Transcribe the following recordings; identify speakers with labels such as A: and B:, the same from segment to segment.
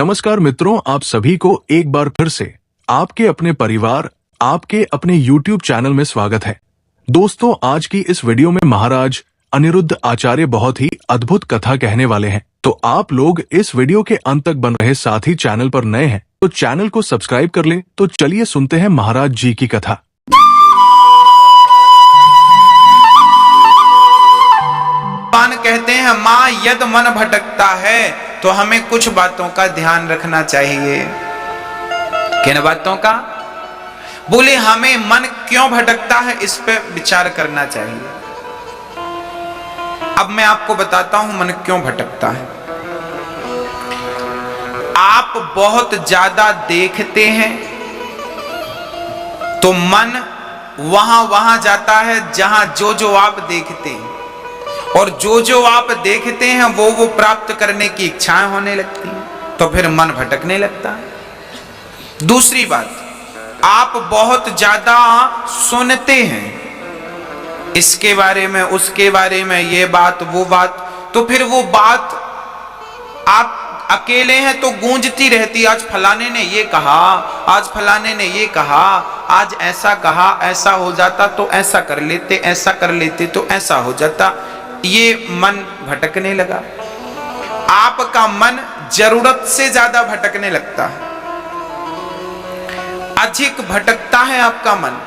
A: नमस्कार मित्रों, आप सभी को एक बार फिर से आपके अपने परिवार, आपके अपने YouTube चैनल में स्वागत है। दोस्तों, आज की इस वीडियो में महाराज अनिरुद्ध आचार्य बहुत ही अद्भुत कथा कहने वाले हैं। तो आप लोग इस वीडियो के अंत तक बन रहे, साथ ही चैनल पर नए हैं तो चैनल को सब्सक्राइब कर ले। तो चलिए सुनते हैं महाराज जी की कथा।
B: भगवान कहते हैं, माँ यद मन भटकता है तो हमें कुछ बातों का ध्यान रखना चाहिए। किन बातों का? बोले हमें मन क्यों भटकता है इस पे विचार करना चाहिए। अब मैं आपको बताता हूं मन क्यों भटकता है। आप बहुत ज्यादा देखते हैं तो मन वहां जाता है जहां जो आप देखते हैं, और जो आप देखते हैं वो प्राप्त करने की इच्छाएं होने लगती हैं, तो फिर मन भटकने लगता है। दूसरी बात, आप बहुत ज्यादा सुनते हैं इसके बारे में, उसके बारे में, ये बात वो बात, तो फिर वो बात आप अकेले हैं तो गूंजती रहती। आज फलाने ने ये कहा, आज फलाने ने ये कहा, आज ऐसा कहा, ऐसा हो जाता तो ऐसा कर लेते, ऐसा कर लेते तो ऐसा हो जाता। ये मन भटकने लगा। आपका मन जरूरत से ज्यादा भटकने लगता है, अधिक भटकता है आपका मन।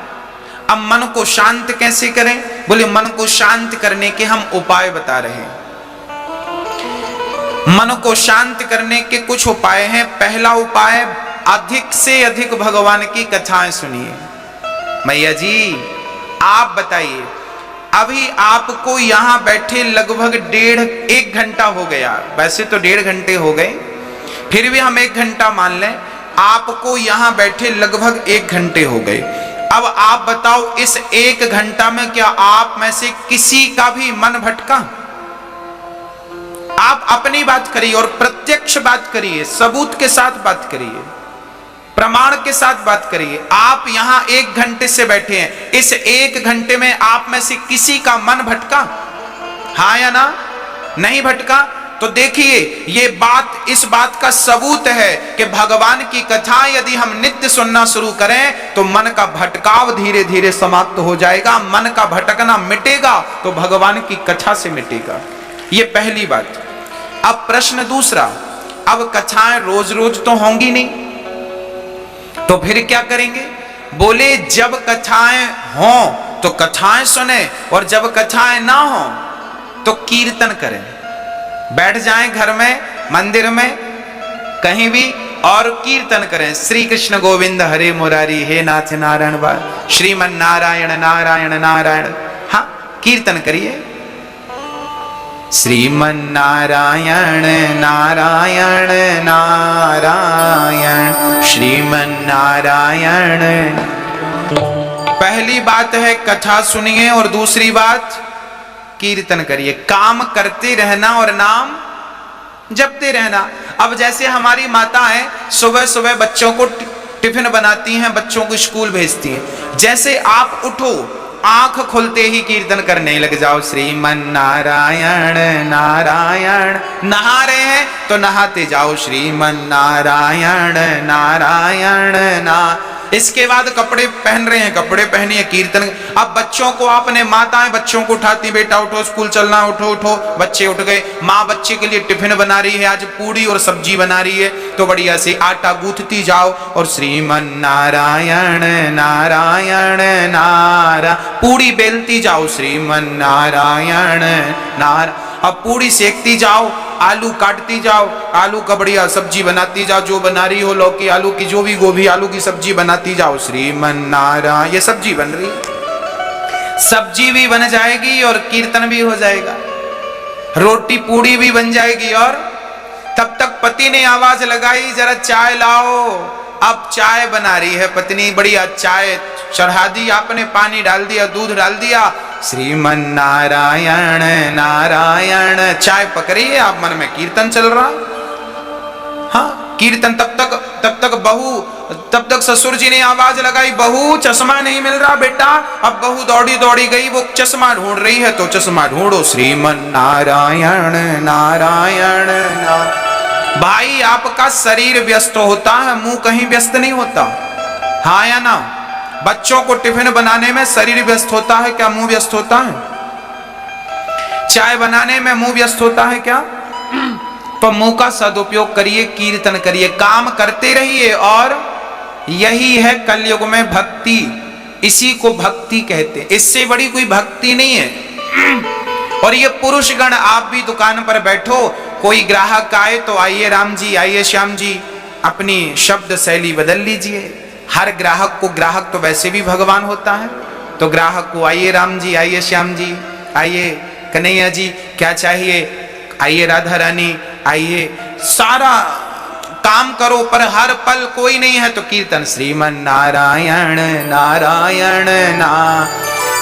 B: अब मन को शांत कैसे करें? बोले मन को शांत करने के हम उपाय बता रहे हैं। मन को शांत करने के कुछ उपाय हैं। पहला उपाय, अधिक से अधिक भगवान की कथाएं सुनिए। मैया जी आप बताइए, अभी आपको यहां बैठे लगभग 1.5 घंटा हो गया। वैसे तो 1.5 घंटे हो गए, फिर भी हम 1 घंटा मान लें। आपको यहां बैठे लगभग 1 घंटे हो गए। अब आप बताओ, इस 1 घंटा में क्या आप में से किसी का भी मन भटका? आप अपनी बात करिए और प्रत्यक्ष बात करिए, सबूत के साथ बात करिए, प्रमाण के साथ बात करिए। आप यहां 1 घंटे से बैठे हैं, इस 1 घंटे में आप में से किसी का मन भटका? हाँ या ना? नहीं भटका? तो देखिए, ये बात, इस बात का सबूत है कि भगवान की कथा यदि हम नित्य सुनना शुरू करें तो मन का भटकाव धीरे धीरे समाप्त हो जाएगा। मन का भटकना मिटेगा तो भगवान की कथा से मिटेगा। ये पहली बात। अब प्रश्न दूसरा, अब कथाएं रोज रोज तो होंगी नहीं, तो फिर क्या करेंगे? बोले जब कथाएं हों तो कथाएं सुने, और जब कथाएं ना हो तो कीर्तन करें। बैठ जाएं घर में, मंदिर में, कहीं भी, और कीर्तन करें। श्री कृष्ण गोविंद हरे मुरारी, हे नाथ नारायण बाल, श्रीमन नारायण नारायण नारायण। हाँ, कीर्तन करिए। श्रीमन नारायण नारायण नारायण, श्रीमन नारायण। पहली बात है कथा सुनिए, और दूसरी बात कीर्तन करिए। काम करते रहना और नाम जपते रहना। अब जैसे हमारी माताएं सुबह सुबह बच्चों को टिफिन बनाती हैं, बच्चों को स्कूल भेजती हैं, जैसे आप उठो, आंख खुलते ही कीर्तन करने लग जाओ। श्रीमन नारायण नारायण। नहा रहे हैं तो नहाते जाओ, श्रीमन नारायण नारायण ना। इसके बाद कपड़े पहन रहे हैं, कपड़े पहनिए, कीर्तन। अब बच्चों को, आपने माताएं बच्चों को उठाती, बेटा उठो स्कूल चलना, उठो उठो। बच्चे उठ गए। माँ बच्चे के लिए टिफिन बना रही है, आज पूड़ी और सब्जी बना रही है, तो बढ़िया से आटा गूंथती जाओ और श्रीमन नारायण नारायण नारा, पूड़ी बेलती जाओ, श्रीमन नारायण नारा। अब पूड़ी सेकती जाओ, आलू काटती जाओ, आलू का बढ़िया सब्जी बनाती जाओ, जो बना रही हो, लौकी आलू की, जो भी, गोभी आलू की सब्जी बनाती जाओ, श्रीमन नारायण। ये सब्जी बन रही, सब्जी भी बन जाएगी और कीर्तन भी हो जाएगा, रोटी पूड़ी भी बन जाएगी। और तब तक पति ने आवाज लगाई, जरा चाय लाओ। अब चाय बना रही है पत्नी, बढ़िया चाय चढ़ा दी आपने, पानी डाल दिया, दूध डाल दिया, श्रीमन नारायण नारायण। चाय पक रही है, आप मन में कीर्तन चल रहा। हाँ, कीर्तन। तब तक बहू, तब तक ससुर जी ने आवाज लगाई, बहू चश्मा नहीं मिल रहा बेटा। अब बहू दौड़ी दौड़ी गई, वो चश्मा ढूंढ रही है, तो चश्मा ढूंढो, श्रीमन नारायण नारायण नारायण। भाई आपका शरीर व्यस्त होता है, मुंह कहीं व्यस्त नहीं होता, हाँ या ना? बच्चों को टिफिन बनाने में शरीर व्यस्त होता है क्या, मुंह व्यस्त होता है? चाय बनाने में मुंह व्यस्त होता है क्या? तो मुंह का सदुपयोग करिए, कीर्तन करिए, काम करते रहिए। और यही है कलयुग में भक्ति, इसी को भक्ति कहते हैं, इससे बड़ी कोई भक्ति नहीं है। और ये पुरुष गण, आप भी दुकान पर बैठो, कोई ग्राहक आए तो आइए राम जी, आइए श्याम जी, अपनी शब्द शैली बदल लीजिए। हर ग्राहक को, ग्राहक तो वैसे भी भगवान होता है, तो ग्राहक को आइए राम जी, आइए श्याम जी, आइए कन्हैया जी, क्या चाहिए, आइए राधा रानी, आइए, सारा काम करो। पर हर पल कोई नहीं है तो कीर्तन श्रीमन नारायण नारायण ना।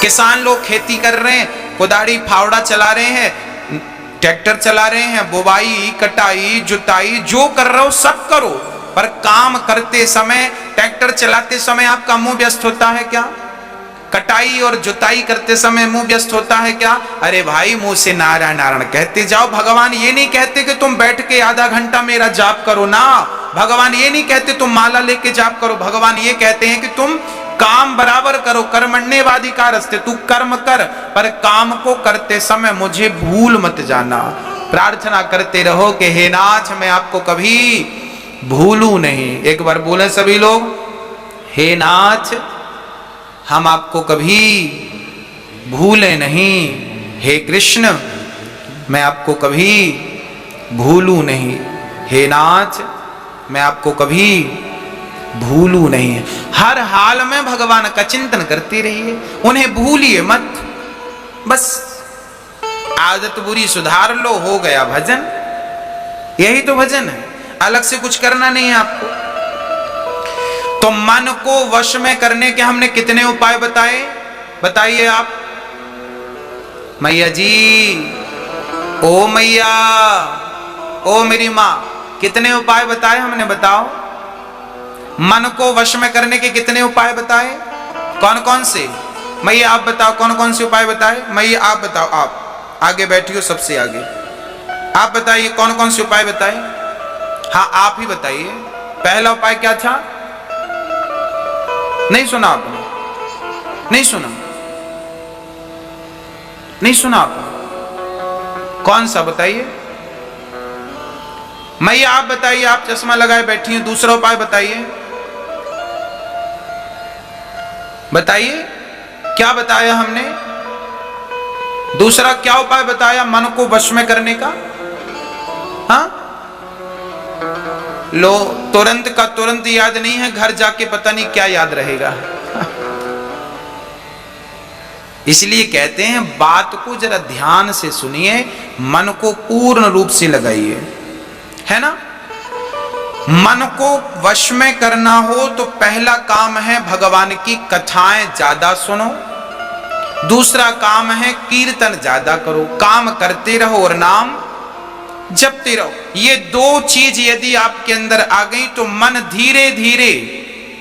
B: किसान लोग खेती कर रहे हैं, कुदाड़ी फावड़ा चला रहे हैं, ट्रैक्टर चला रहे हैं, बुवाई कटाई जुताई जो कर रहे हो सब करो, पर काम करते समय, ट्रैक्टर चलाते समय आपका मुंह व्यस्त होता है क्या? कटाई और जुताई करते समय मुंह व्यस्त होता है क्या? अरे भाई मुंह से नारायण नारायण कहते जाओ। भगवान ये नहीं कहते कि तुम बैठ के आधा घंटा मेरा जाप करो ना, भगवान ये नहीं कहते तुम माला लेके जाप करो, भगवान ये कहते हैं कि तुम काम बराबर करो। कर्मण्येवाधिकारस्ते, तू कर्म कर, पर काम को करते समय मुझे भूल मत जाना। प्रार्थना करते रहो कि हे नाथ मैं आपको कभी भूलू नहीं। एक बार बोले सभी लोग, हे नाथ हम आपको कभी भूले नहीं, हे कृष्ण मैं आपको कभी भूलू नहीं, हे नाथ मैं आपको कभी भूलू नहीं। हर हाल में भगवान का चिंतन करते रहिए, उन्हें भूलिए मत। बस आदत बुरी सुधार लो, हो गया भजन। यही तो भजन है, अलग से कुछ करना नहीं है आपको। तो मन को वश में करने के हमने कितने उपाय बताए, बताइए आप। मैया जी, ओ मैया, ओ मेरी मां, कितने उपाय बताए हमने, बताओ। मन को वश में करने के कितने उपाय बताए, कौन कौन से? मैया आप बताओ कौन कौन से उपाय बताए। मैया आप बताओ, आप आगे बैठियो, सबसे आगे आप बताइए कौन कौन से उपाय बताए। हाँ आप ही बताइए। पहला उपाय क्या था? नहीं सुना आपने? नहीं सुना? नहीं सुना आपने? कौन सा बताइए। मैया आप बताइए, आप चश्मा लगाए बैठी हैं, दूसरा उपाय बताइए, बताइए क्या बताया हमने, दूसरा क्या उपाय बताया मन को वश में करने का? हाँ लो, तुरंत का तुरंत याद नहीं है, घर जाके पता नहीं क्या याद रहेगा। इसलिए कहते हैं बात को जरा ध्यान से सुनिए, मन को पूर्ण रूप से लगाइए, है ना। मन को वश में करना हो तो पहला काम है भगवान की कथाएं ज्यादा सुनो, दूसरा काम है कीर्तन ज्यादा करो, काम करते रहो और नाम जपते रहो। ये दो चीज यदि आपके अंदर आ गई तो मन धीरे धीरे,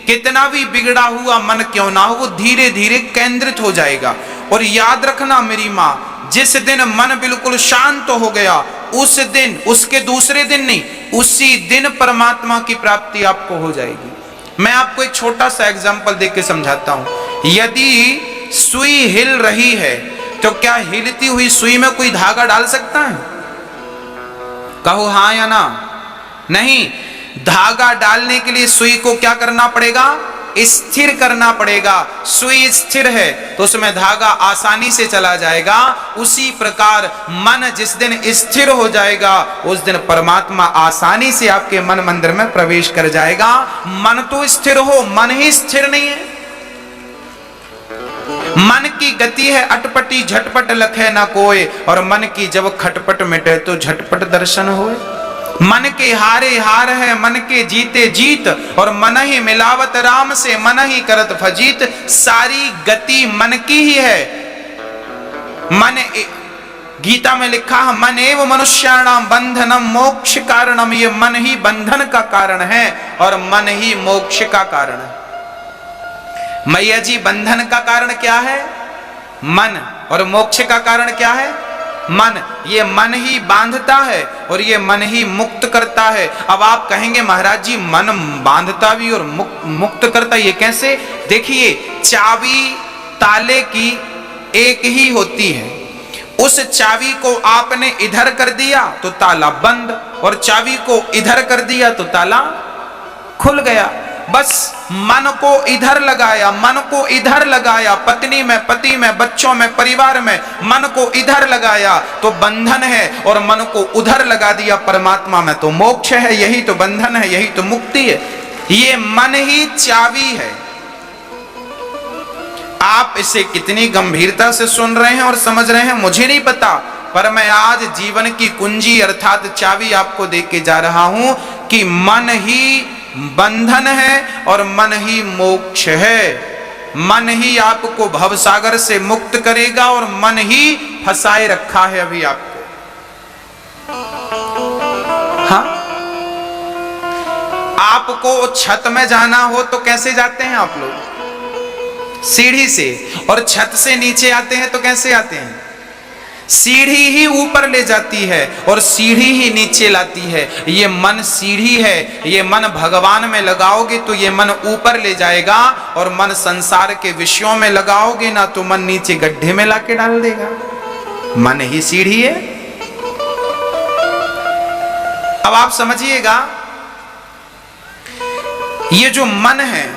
B: कितना भी बिगड़ा हुआ मन क्यों ना हो, वो धीरे धीरे केंद्रित हो जाएगा। और याद रखना मेरी माँ, जिस दिन मन बिल्कुल शांत हो गया उस दिन, उसके दूसरे दिन नहीं, उसी दिन परमात्मा की प्राप्ति आपको हो जाएगी। मैं आपको एक छोटा सा एग्जांपल देख के समझाता हूं। यदि सुई हिल रही है तो क्या हिलती हुई सुई में कोई धागा डाल सकता है? कहो हाँ या ना। नहीं, धागा डालने के लिए सुई को क्या करना पड़ेगा? स्थिर करना पड़ेगा। सुई स्थिर है तो उसमें धागा आसानी से चला जाएगा। उसी प्रकार मन जिस दिन स्थिर हो जाएगा उस दिन परमात्मा आसानी से आपके मन मंदिर में प्रवेश कर जाएगा। मन तो स्थिर हो, मन ही स्थिर नहीं है। मन की गति है अटपटी, झटपट लखे ना कोय, और मन की जब खटपट मिटे तो झटपट दर्शन होए। मन के हारे हार है, मन के जीते जीत, और मन ही मिलावत राम से, मन ही करत फजीत। सारी गति मन की ही है। मन, गीता में लिखा है मन एव मनुष्याणाम बंधनम मोक्ष कारणम, ये मन ही बंधन का कारण है और मन ही मोक्ष का कारण है। मैया जी, बंधन का कारण क्या है? मन, और मोक्ष का कारण क्या है? मन, ये मन ही बांधता है और ये मन ही मुक्त करता है। अब आप कहेंगे महाराज जी मन बांधता भी और मुक्त करता, ये कैसे? देखिए, चाबी ताले की एक ही होती है, उस चाबी को आपने इधर कर दिया तो ताला बंद, और चाबी को इधर कर दिया तो ताला खुल गया। बस मन को इधर लगाया, मन को इधर लगाया, पत्नी में, पति में, बच्चों में, परिवार में, मन को इधर लगाया तो बंधन है, और मन को उधर लगा दिया परमात्मा में तो मोक्ष है। यही तो बंधन है, यही तो मुक्ति है। ये मन ही चाबी है। आप इसे कितनी गंभीरता से सुन रहे हैं और समझ रहे हैं मुझे नहीं पता, पर मैं आज जीवन की कुंजी अर्थात चाबी आपको दे के जा रहा हूं कि मन ही बंधन है और मन ही मोक्ष है। मन ही आपको भवसागर से मुक्त करेगा और मन ही फंसाए रखा है अभी आपको। हाँ, आपको छत में जाना हो तो कैसे जाते हैं आप लोग? सीढ़ी से। और छत से नीचे आते हैं तो कैसे आते हैं? सीढ़ी ही ऊपर ले जाती है और सीढ़ी ही नीचे लाती है। ये मन सीढ़ी है, ये मन भगवान में लगाओगे तो ये मन ऊपर ले जाएगा, और मन संसार के विषयों में लगाओगे ना तो मन नीचे गड्ढे में लाके डाल देगा। मन ही सीढ़ी है। अब आप समझिएगा, ये जो मन है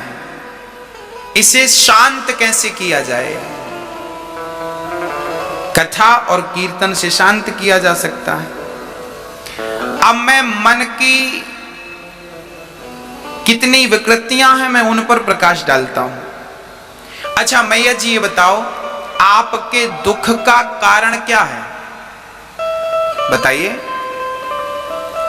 B: इसे शांत कैसे किया जाए? कथा और कीर्तन से शांत किया जा सकता है। अब मैं मन की कितनी विकृतियां हैं मैं उन पर प्रकाश डालता हूं। अच्छा मैया जी ये बताओ, आपके दुख का कारण क्या है? बताइए।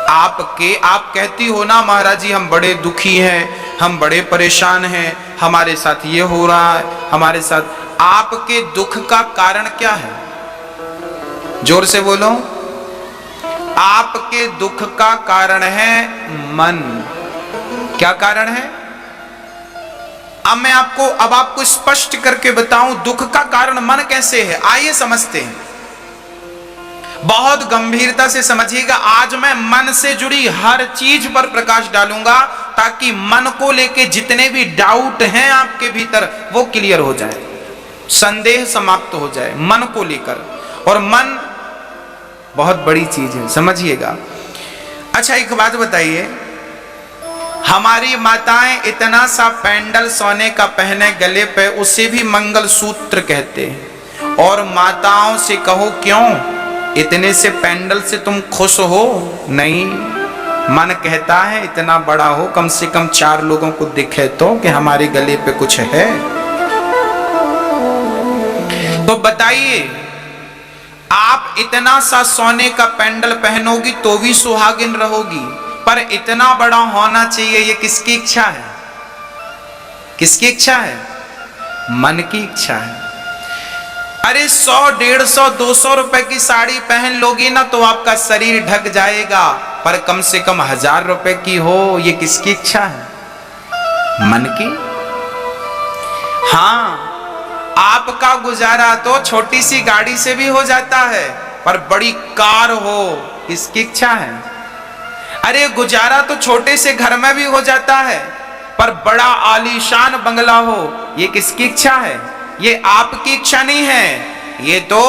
B: आप कहती हो ना महाराज जी हम बड़े दुखी हैं, हम बड़े परेशान हैं, हमारे साथ ये हो रहा है, हमारे साथ। आपके दुख का कारण क्या है? जोर से बोलो। आपके दुख का कारण है मन। क्या कारण है? अब आपको स्पष्ट करके बताऊं दुख का कारण मन कैसे है। आइए समझते हैं, बहुत गंभीरता से समझिएगा। आज मैं मन से जुड़ी हर चीज पर प्रकाश डालूंगा ताकि मन को लेके जितने भी डाउट हैं आपके भीतर वो क्लियर हो जाए, संदेह समाप्त हो जाए मन को लेकर। और मन बहुत बड़ी चीज है, समझिएगा। अच्छा एक बात बताइए, हमारी माताएं इतना सा पेंडल सोने का पहने गले पे, उसे भी मंगलसूत्र कहते हैं। और माताओं से कहो क्यों इतने से पेंडल से तुम खुश हो? नहीं, मन कहता है इतना बड़ा हो, कम से कम 4 लोगों को दिखे तो कि हमारे गले पे कुछ है। तो बताइए, आप इतना सा सोने का पेंडल पहनोगी तो भी सुहागिन रहोगी, पर इतना बड़ा होना चाहिए, ये किसकी इच्छा है? किसकी इच्छा है? मन की इच्छा है। अरे 100, 150, 200 रुपए की साड़ी पहन लोगी ना तो आपका शरीर ढक जाएगा, पर कम से कम 1000 रुपए की हो, ये किसकी इच्छा है? मन की। हाँ, आपका गुजारा तो छोटी सी गाड़ी से भी हो जाता है, पर बड़ी कार हो, किसकी इच्छा है? अरे गुजारा तो छोटे से घर में भी हो जाता है, पर बड़ा आलीशान बंगला हो, ये किसकी इच्छा है? ये आपकी इच्छा नहीं है, ये तो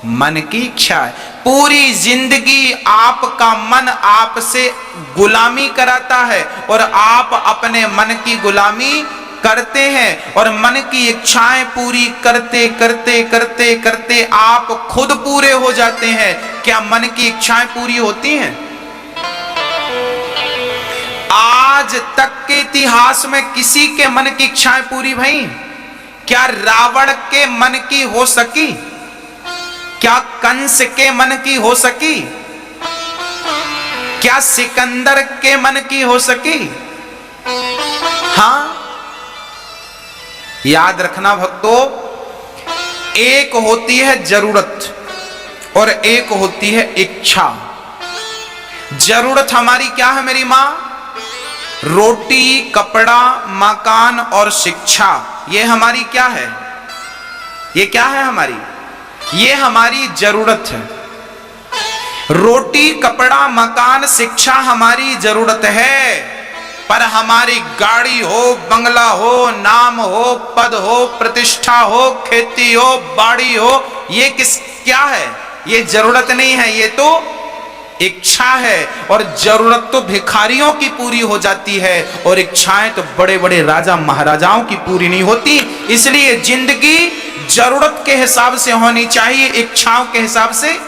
B: मन की इच्छा है। पूरी जिंदगी आपका मन आपसे गुलामी कराता है और आप अपने मन की गुलामी करते हैं, और मन की इच्छाएं पूरी करते करते करते करते आप खुद पूरे हो जाते हैं। क्या मन की इच्छाएं पूरी होती हैं? आज तक के इतिहास में किसी के मन की इच्छाएं पूरी भई? क्या रावण के मन की हो सकी? क्या कंस के मन की हो सकी? क्या सिकंदर के मन की हो सकी? हां, याद रखना भक्तों, एक होती है जरूरत और एक होती है इच्छा। जरूरत हमारी क्या है मेरी मां? रोटी, कपड़ा, मकान और शिक्षा। ये हमारी क्या है? ये क्या है हमारी? ये हमारी जरूरत है। रोटी, कपड़ा, मकान, शिक्षा हमारी जरूरत है, पर हमारी गाड़ी हो, बंगला हो, नाम हो, पद हो, प्रतिष्ठा हो, खेती हो, बाड़ी हो, ये क्या है? ये जरूरत नहीं है, ये तो इच्छा है। और जरूरत तो भिखारियों की पूरी हो जाती है, और इच्छाएं तो बड़े बड़े राजा महाराजाओं की पूरी नहीं होती। इसलिए जिंदगी जरूरत के हिसाब से होनी चाहिए, इच्छाओं के हिसाब से।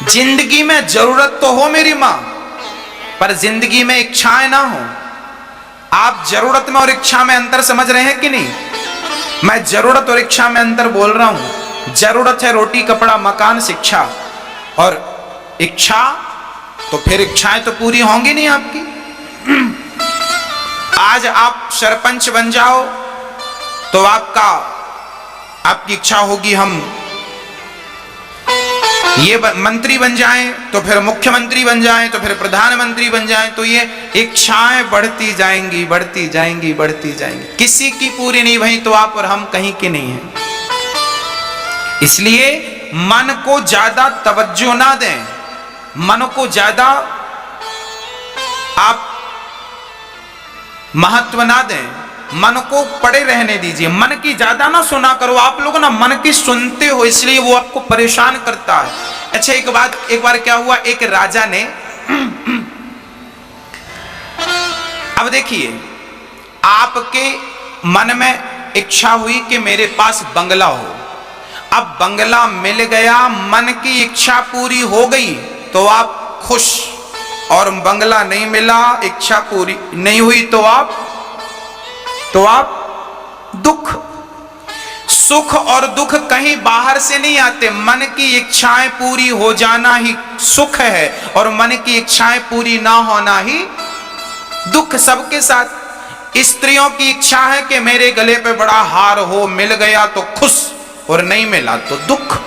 B: जिंदगी में जरूरत तो हो मेरी मां, पर जिंदगी में इच्छाएं ना हो। आप जरूरत में और इच्छा में अंतर समझ रहे हैं कि नहीं? मैं जरूरत और इच्छा में अंतर बोल रहा हूं। जरूरत है रोटी, कपड़ा, मकान, शिक्षा, और इच्छा तो फिर इच्छाएं तो पूरी होंगी नहीं आपकी। आज आप सरपंच बन जाओ तो आपकी इच्छा होगी हम ये मंत्री बन जाएं, तो फिर मुख्यमंत्री बन जाएं, तो फिर प्रधानमंत्री बन जाएं, तो ये इच्छाएं बढ़ती जाएंगी, बढ़ती जाएंगी, बढ़ती जाएंगी। किसी की पूरी नहीं भई तो आप और हम कहीं के नहीं हैं। इसलिए मन को ज्यादा तवज्जो ना दें, मन को ज्यादा आप महत्व ना दें, मन को पड़े रहने दीजिए। मन की ज्यादा ना सुना करो। आप लोग ना मन की सुनते हो, इसलिए वो आपको परेशान करता है। अच्छा, एक बार क्या हुआ, एक राजा ने अब देखिए, आपके मन में इच्छा हुई कि मेरे पास बंगला हो। अब बंगला मिल गया, मन की इच्छा पूरी हो गई तो आप खुश, और बंगला नहीं मिला, इच्छा पूरी नहीं हुई तो आप दुख। सुख और दुख कहीं बाहर से नहीं आते। मन की इच्छाएं पूरी हो जाना ही सुख है, और मन की इच्छाएं पूरी ना होना ही दुख। सबके साथ स्त्रियों की इच्छा है कि मेरे गले पे बड़ा हार हो, मिल गया तो खुश, और नहीं मिला तो दुख।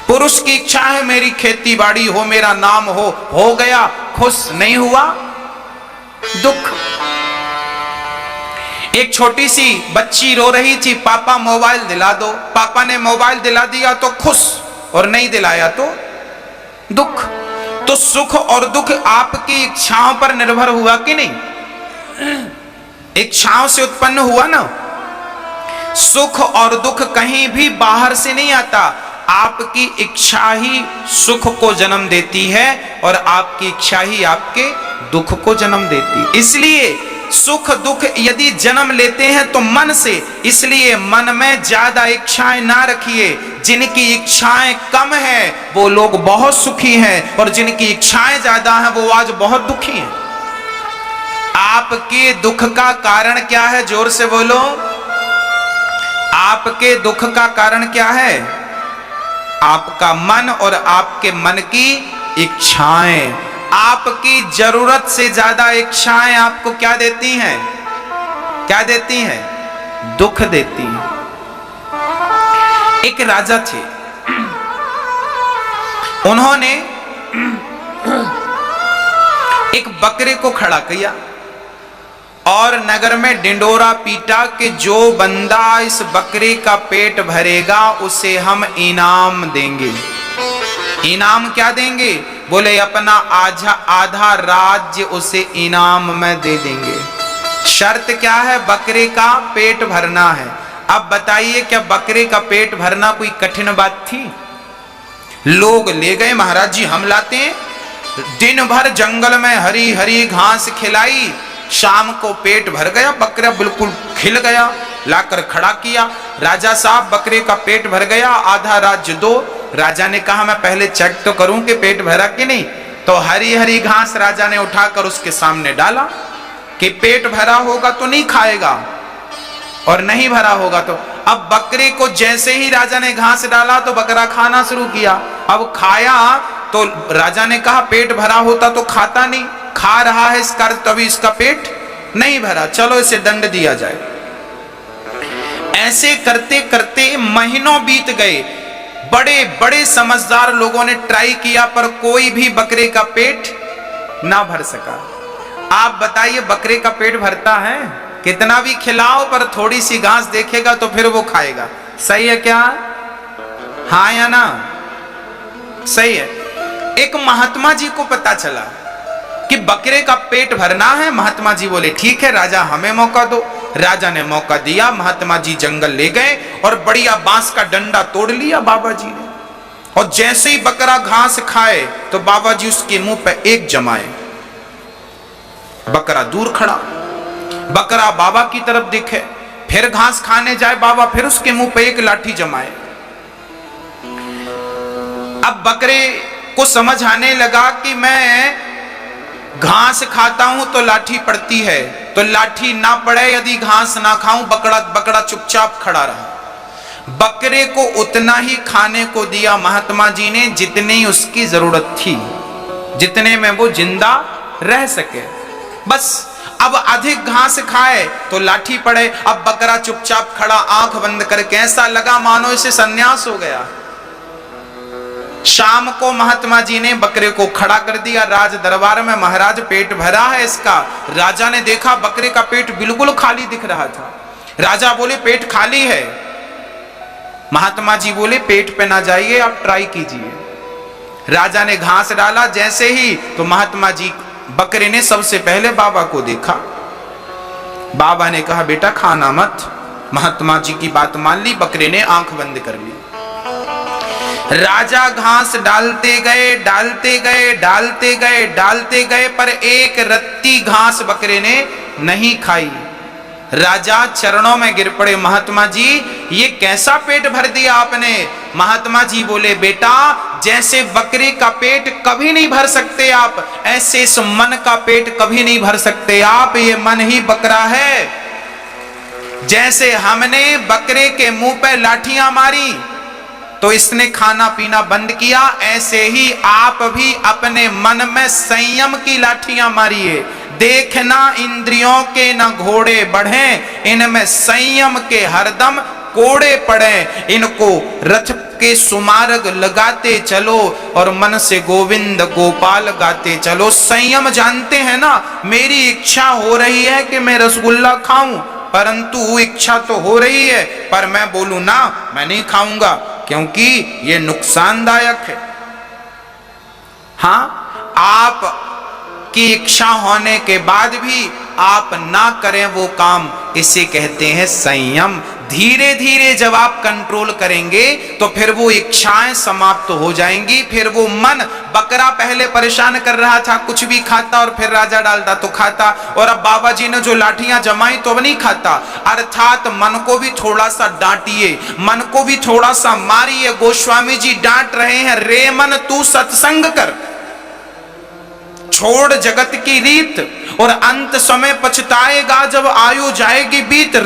B: पुरुष की इच्छा है मेरी खेती बाड़ी हो, मेरा नाम हो गया खुश, नहीं हुआ दुख। एक छोटी सी बच्ची रो रही थी, पापा मोबाइल दिला दो। पापा ने मोबाइल दिला दिया तो खुश, और नहीं दिलाया तो दुख। तो सुख और दुख आपकी इच्छाओं पर निर्भर हुआ कि नहीं? इच्छाओं से उत्पन्न हुआ ना। सुख और दुख कहीं भी बाहर से नहीं आता। आपकी इच्छा ही सुख को जन्म देती है, और आपकी इच्छा ही आपके दुख को जन्म देती है। इसलिए सुख दुख यदि जन्म लेते हैं तो मन से, इसलिए मन में ज्यादा इच्छाएं ना रखिए। जिनकी इच्छाएं कम है वो लोग बहुत सुखी हैं, और जिनकी इच्छाएं ज्यादा हैं वो आज बहुत दुखी हैं। आपके दुख का कारण क्या है? जोर से बोलो। आपके दुख का कारण क्या है? आपका मन और आपके मन की इच्छाएं। आपकी जरूरत से ज्यादा इच्छाएं आपको क्या देती हैं? क्या देती हैं? दुख देती हैं। एक राजा थे, उन्होंने एक बकरे को खड़ा किया और नगर में डिंडोरा पीटा कि जो बंदा इस बकरे का पेट भरेगा उसे हम इनाम देंगे। इनाम क्या देंगे? बोले अपना आधा राज्य उसे इनाम में दे देंगे। शर्त क्या है? बकरे का पेट भरना है। अब बताइए, क्या बकरे का पेट भरना कोई कठिन बात थी? लोग ले गए, महाराज जी हम लाते हैं। दिन भर जंगल में हरी हरी घास खिलाई, शाम को पेट भर गया, बकरा बिल्कुल खिल गया, लाकर खड़ा किया। राजा साहब बकरे का पेट भर गया, आधा राज्य दो। राजा ने कहा मैं पहले चेक तो करूं कि पेट भरा कि नहीं। तो हरी हरी घास राजा ने उठाकर उसके सामने डाला कि पेट भरा होगा तो नहीं खाएगा, और नहीं भरा होगा तो। अब बकरे को जैसे ही राजा ने घास डाला तो बकरा खाना शुरू किया। अब खाया तो राजा ने कहा पेट भरा होता तो खाता नहीं, खा रहा है इसका तभी इसका पेट नहीं भरा, चलो इसे दंड दिया जाए। ऐसे करते करते महीनों बीत गए। बड़े बड़े समझदार लोगों ने ट्राई किया पर कोई भी बकरे का पेट ना भर सका। आप बताइए बकरे का पेट भरता है? कितना भी खिलाओ पर थोड़ी सी घास देखेगा तो फिर वो खाएगा। सही है क्या? हाँ या ना? सही है। एक महात्मा जी को पता चला कि बकरे का पेट भरना है। महात्मा जी बोले ठीक है राजा, हमें मौका दो। राजा ने मौका दिया। महात्मा जी जंगल ले गए और बढ़िया बांस का डंडा तोड़ लिया बाबा जी ने, और जैसे ही बकरा घास खाए तो बाबा जी उसके मुंह पे एक जमाए। बकरा दूर खड़ा, बकरा बाबा की तरफ दिखे, फिर घास खाने जाए बाबा, फिर उसके मुंह पे एक लाठी जमाए। अब बकरे को समझ आने लगा कि मैं घास खाता हूं तो लाठी पड़ती है, तो लाठी ना पड़े यदि घास ना खाऊं। बकरा चुपचाप खड़ा रहा। बकरे को उतना ही खाने को दिया महात्मा जी ने जितनी उसकी जरूरत थी, जितने में वो जिंदा रह सके। बस अब अधिक घास खाए तो लाठी पड़े। अब बकरा चुपचाप खड़ा, आंख बंद करके, ऐसा लगा मानो इसे संन्यास हो गया। शाम को महात्मा जी ने बकरे को खड़ा कर दिया राज दरबार में। महाराज पेट भरा है इसका। राजा ने देखा बकरे का पेट बिल्कुल खाली दिख रहा था। राजा बोले पेट खाली है। महात्मा जी बोले पेट पे ना जाइए, आप ट्राई कीजिए। राजा ने घास डाला जैसे ही, तो महात्मा जी बकरे ने सबसे पहले बाबा को देखा। बाबा ने कहा बेटा खाना मत। महात्मा जी की बात मान ली, बकरे ने आंख बंद कर ली। राजा घास डालते गए, डालते गए, डालते गए, डालते गए, पर एक रत्ती घास बकरे ने नहीं खाई। राजा चरणों में गिर पड़े, महात्मा जी ये कैसा पेट भर दिया आपने? महात्मा जी बोले बेटा जैसे बकरे का पेट कभी नहीं भर सकते आप, ऐसे इस मन का पेट कभी नहीं भर सकते आप। ये मन ही बकरा है। जैसे हमने बकरे के मुंह पे लाठियां मारी तो इसने खाना पीना बंद किया, ऐसे ही आप भी अपने मन में संयम की लाठियां मारिए। देखना इंद्रियों के न घोड़े बढ़े, इनमें संयम के हरदम कोड़े पड़े। इनको रथ के सुमार्ग लगाते चलो और मन से गोविंद गोपाल गाते चलो। संयम जानते हैं ना, मेरी इच्छा हो रही है कि मैं रसगुल्ला खाऊं, परंतु इच्छा तो हो रही है, पर मैं बोलूं ना मैं नहीं खाऊंगा क्योंकि ये नुकसानदायक है। हाँ, आप की इच्छा होने के बाद भी आप ना करें वो काम, इसे कहते हैं संयम। धीरे धीरे जब आप कंट्रोल करेंगे तो फिर वो इच्छाएं समाप्त हो जाएंगी। फिर वो मन, बकरा पहले परेशान कर रहा था, कुछ भी खाता और फिर राजा डालता तो खाता, और अब बाबा जी ने जो लाठियां जमाई तो अब नहीं खाता। अर्थात मन को भी थोड़ा सा डांटिए, मन को भी थोड़ा सा मारिए। गोस्वामी जी डांट रहे हैं, रे मन तू सत्संग कर, छोड़ जगत की रीत, और अंत समय पछताएगा जब आयु जाएगी बीत।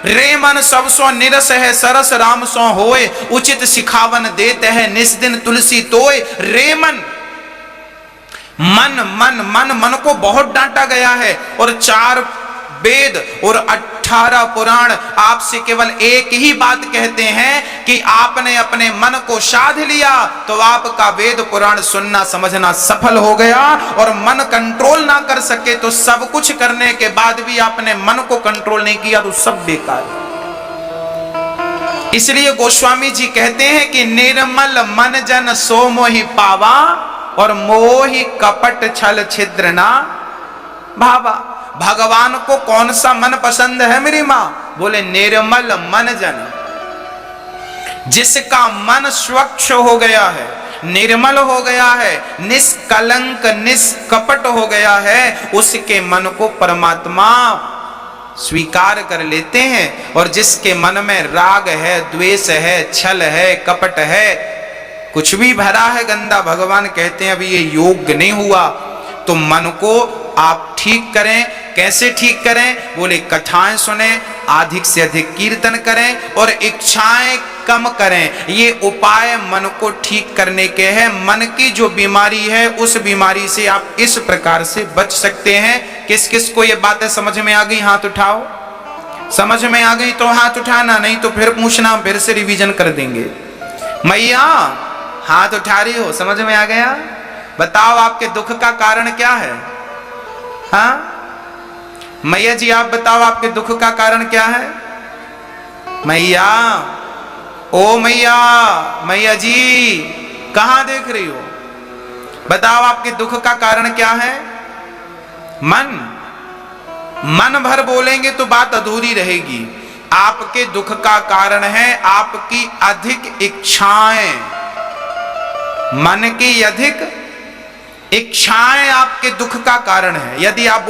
B: रे मन सब सो निरस है, सरस राम सो होए, उचित सिखावन देते हैं निस दिन तुलसी तोय। रे मन मन को बहुत डांटा गया है, और 4 वेद और 18 पुराण आपसे केवल एक ही बात कहते हैं कि आपने अपने मन को साध लिया तो आपका वेद पुराण सुनना समझना सफल हो गया। और मन कंट्रोल ना कर सके तो सब कुछ करने के बाद भी आपने मन को कंट्रोल नहीं किया तो सब बेकार। इसलिए गोस्वामी जी कहते हैं कि निर्मल मन जन सो मोहि पावा, और मोहि कपट छल छिद्र ना भावा। भगवान को कौन सा मन पसंद है मेरी मां? बोले निर्मल मन जन, जिसका मन स्वच्छ हो गया है, निर्मल हो गया है, निष्कलंक निष्कपट हो गया है, उसके मन को परमात्मा स्वीकार कर लेते हैं। और जिसके मन में राग है, द्वेष है, छल है, कपट है, कुछ भी भरा है गंदा, भगवान कहते हैं अभी ये योग्य नहीं हुआ। तो मन को आप ठीक करें। कैसे ठीक करें? बोले कथाएं सुने, अधिक से अधिक कीर्तन करें और इच्छाएं कम करें। ये उपाय मन को ठीक करने के हैं। मन की जो बीमारी है उस बीमारी से आप इस प्रकार से बच सकते हैं। किस किस को ये बातें समझ में आ गई? हाथ उठाओ। समझ में आ गई तो हाथ उठाना, नहीं तो फिर पूछना, फिर से रिवीजन कर देंगे। मैया हाथ उठा रही हो, समझ में आ गया? बताओ आपके दुख का कारण क्या है? हाँ मैया जी आप बताओ आपके दुख का कारण क्या है? मैया ओ मैया, मैया जी कहां देख रही हो? बताओ आपके दुख का कारण क्या है? मन भर बोलेंगे तो बात अधूरी रहेगी। आपके दुख का कारण है आपकी अधिक इच्छाएं। मन की अधिक इच्छाएं आपके दुख का कारण है। यदि आप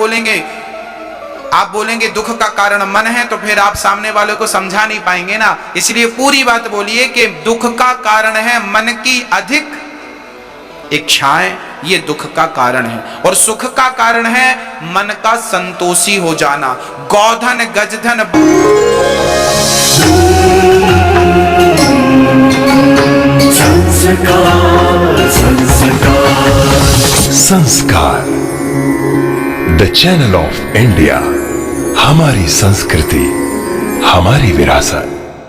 B: बोलेंगे दुख का कारण मन है, तो फिर आप सामने वाले को समझा नहीं पाएंगे ना। इसलिए पूरी बात बोलिए कि दुख का कारण है मन की अधिक इच्छाएं, ये दुख का कारण है। और सुख का कारण है मन का संतोषी हो जाना। गौधन गजधन
C: संस्कार, द चैनल ऑफ इंडिया। हमारी संस्कृति, हमारी विरासत।